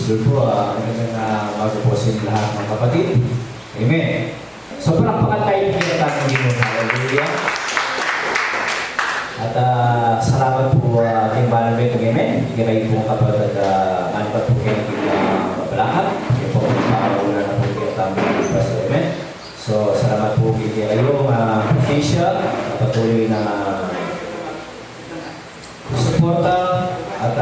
Gusto po, magandang umaga po sa inyo lahat mga kapatid. Amen. So, palakpakan tayo ng pinatang dito. Hallelujah. At salamat po kay Manabet. Amen. Higirayin po kapatid at manipat po kayo ng mabalakat. Kaya po magpapawala na po kayo tamang ipas. Amen. So, salamat po kayo Patricia. Patuloy na suporta. At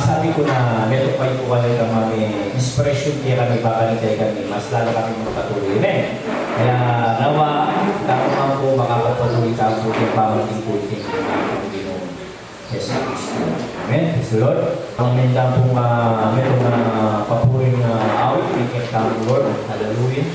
sabi ko na meron pa yung kukuha ng mga inspiration kaya kami bakalintay kami. Mas lalo kami magpatuloy. Amen. Kaya nawa, naman po makapatuloy tayo po yung pamating po yung Panginoon Jesus Cristo. Amen. Praise the Lord. Ang nandang pong meron papuring awit. Thank you, Lord. Hallelujah.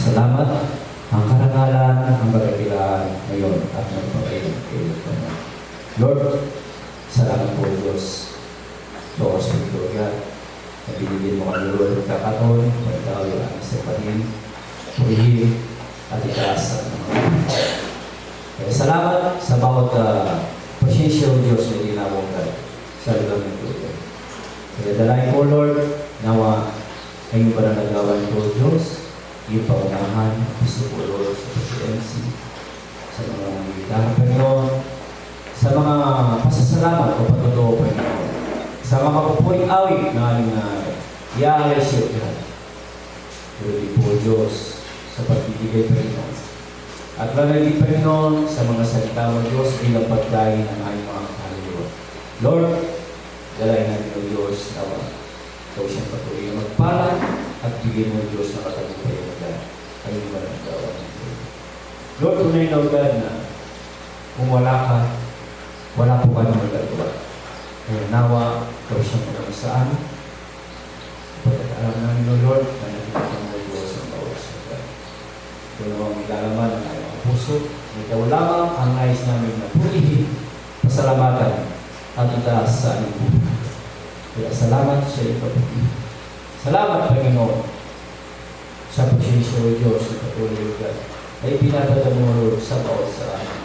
Salamat ang karangalan, ang barakilaan ngayon at magpapayong kayo. Lord, salamat po Diyos. So, Espiritu God, na binigyan mo kami Lord ng kakataon, magdaw yung aming sapatin, purihin, at itaas sa mga. Kaya salamat sa bawat pasensya o Diyos na ginawang ka sa lugar ng Lord. Kaya dalahin ko Lord, nawa ngayon ba na nagawan ko Diyos, iyong paunahan, gusto ko Lord sa presidency, sa mga military Panginoon, sa mga pasasalamat o patotoo Panginoon, sa mga pupuring awit na aming iaalay siya lahat. Pwede po Diyos sa pagbibigay Panginoon. At lalagay Panginoon sa mga salita mo Diyos bilang pagkain ng aming mga kaluluwa. Lord, dalayan natin o Diyos na ikaw siyang patuloy na magpala at bigyan mo Diyos na katagumpay mo dahil kayo ba ng gawa ng Lord. Lord, tunay na God na kung wala ka, wala po ka na magagawa. Kaya nawa, ikaw siyang magagawa sa amin. Pagkakaalam namin o Lord, na nakikita mo Diyos ang bawat sa God. Ito naman may lalaman ng ayong puso. Ikaw lamang ang nais namin na purihin, pasalamatan, at itaas sa aming buhay. Kaya salamat sa iyo, kapatid. Salamat, Panginoon, sa pagsisyo o Diyos sa patuloy God ay pinatata mo, Lord, sa bawat sa amin.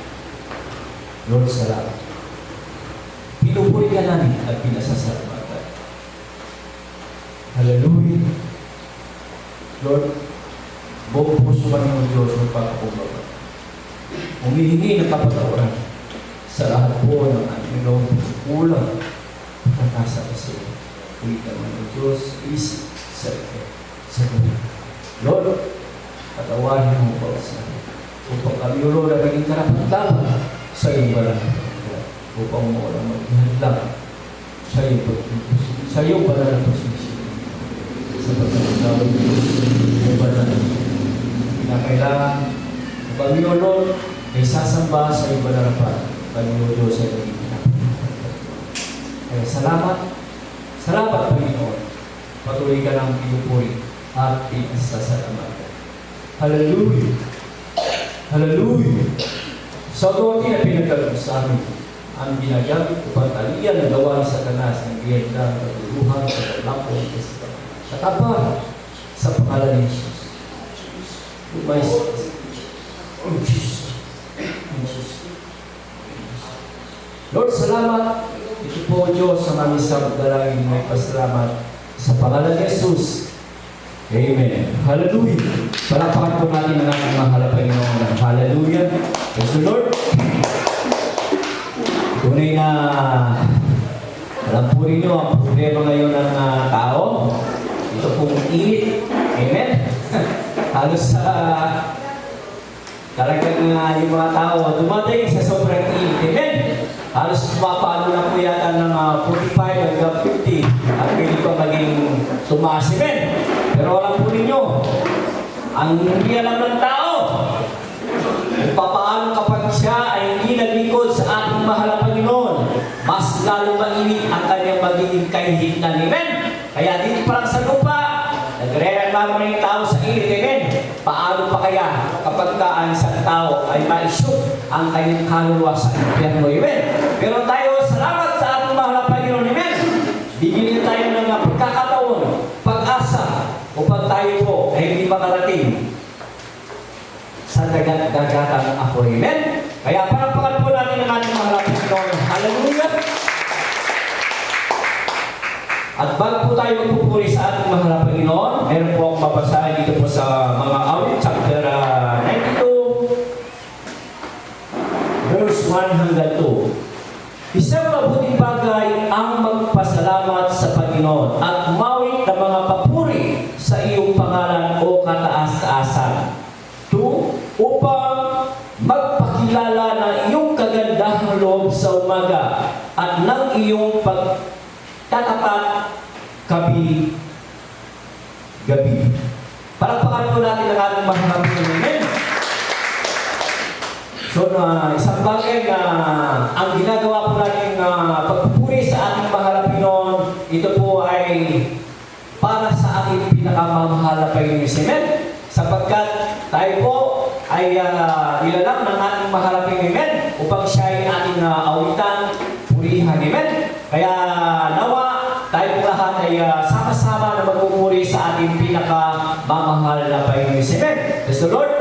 Lord, salamat. Pinupuri ka namin at pinasasalamatan. Hallelujah. Lord, buong puso ka ng Diyos ng pagkakumbaba. Humihingi ng kapatawaran sa lahat po ng aming Lord, kulang pagkakasa kasi ulit naman ng Diyos isip sa buhay. Lord, patawarin mo po sa amin upang kami Lord ang naging karapat-dapat sa iyong balang upang mo lang maghihadlang sa iyong balang posisyon sa pagkakasawin ng Diyos ay balang pinakailangan ang Panginoon Lord ay sasamba sa iyong balarapan Panginoon Diyos ay naging kaya salamat, salamat Panginoon. Patuloy ka ng pinupuri at pinasasalamatan. Hallelujah! Hallelujah! Sa authority na pinagkalong sa amin, ang ginagamit upang talian ang gawa ni Satanas ng biyenda, katuluhan, katalakon, sa kapal, sa pangalan ni Jesus. Umayos. Oh, Jesus. Lord, salamat. Ito po Diyos sa aming sabdalangin may pasalamat sa pangalan ni Jesus. Amen. Hallelujah. Palakpakan po natin ang ating mahal na Panginoon. Hallelujah. Praise the Lord. Tunay na alam po rin nyo ang problema ngayon ng tao. Ito pong init. Amen. Halos sa talagang yung mga tao dumating sa sobrang init. Amen. Halos mapano na po yata ng 45 hanggang 50 at pwede ko maging tumaas. Amen. Pero alam po ninyo, ang hindi alam ng tao, kung paano kapag siya ay hindi naglingkod sa ating mahal na Panginoon, mas lalo mainit ang kanyang magiging kahihignan. Amen. Kaya dito parang sa lupa, nagre-reklamo na yung tao sa init. Amen. Paano pa kaya kapag ang isang tao ay maisip ang kanyang kaluluwa sa impyerno? Amen. Pero tayo, salamat sa ating mahal na Panginoon. Amen. Bibigyan tayo ng pagkakataon, pag-asa, upang tayo po ay hindi makarating sa dagat-dagatang ako. Amen. Kaya parapakan po natin ang ating mahal na Panginoon. Hallelujah. At bago po tayo magpupuri sa ating mahal na Panginoon, meron po akong mabasahin dito po sa mga awit, chapter 92, verse 1 hanggang 2. Isang mabuting bagay ang magpasalamat sa Panginoon at umawit ng mga papuri sa iyong pangalan o kataas-taasan. 2. Upang magpakilala ng iyong kagandahang loob sa umaga at ng iyong pagtatapat gabi. Palakpakan po natin ang ating mahal na Panginoon. So, isang bagay na ang ginagawa po natin pagpupuri sa ating mahal na Panginoon, ito po ay para sa ating pinakamamahal na Panginoon. Amen? Sapagkat tayo po ay nilalang ng ating mahal na Panginoon upang siya ay ating awitan kapangyarihan. Amen? Kaya nawa tayo lahat ay sama-sama na magpupuri sa ating pinakamamahal na Panginoon. Amen? Praise the Lord.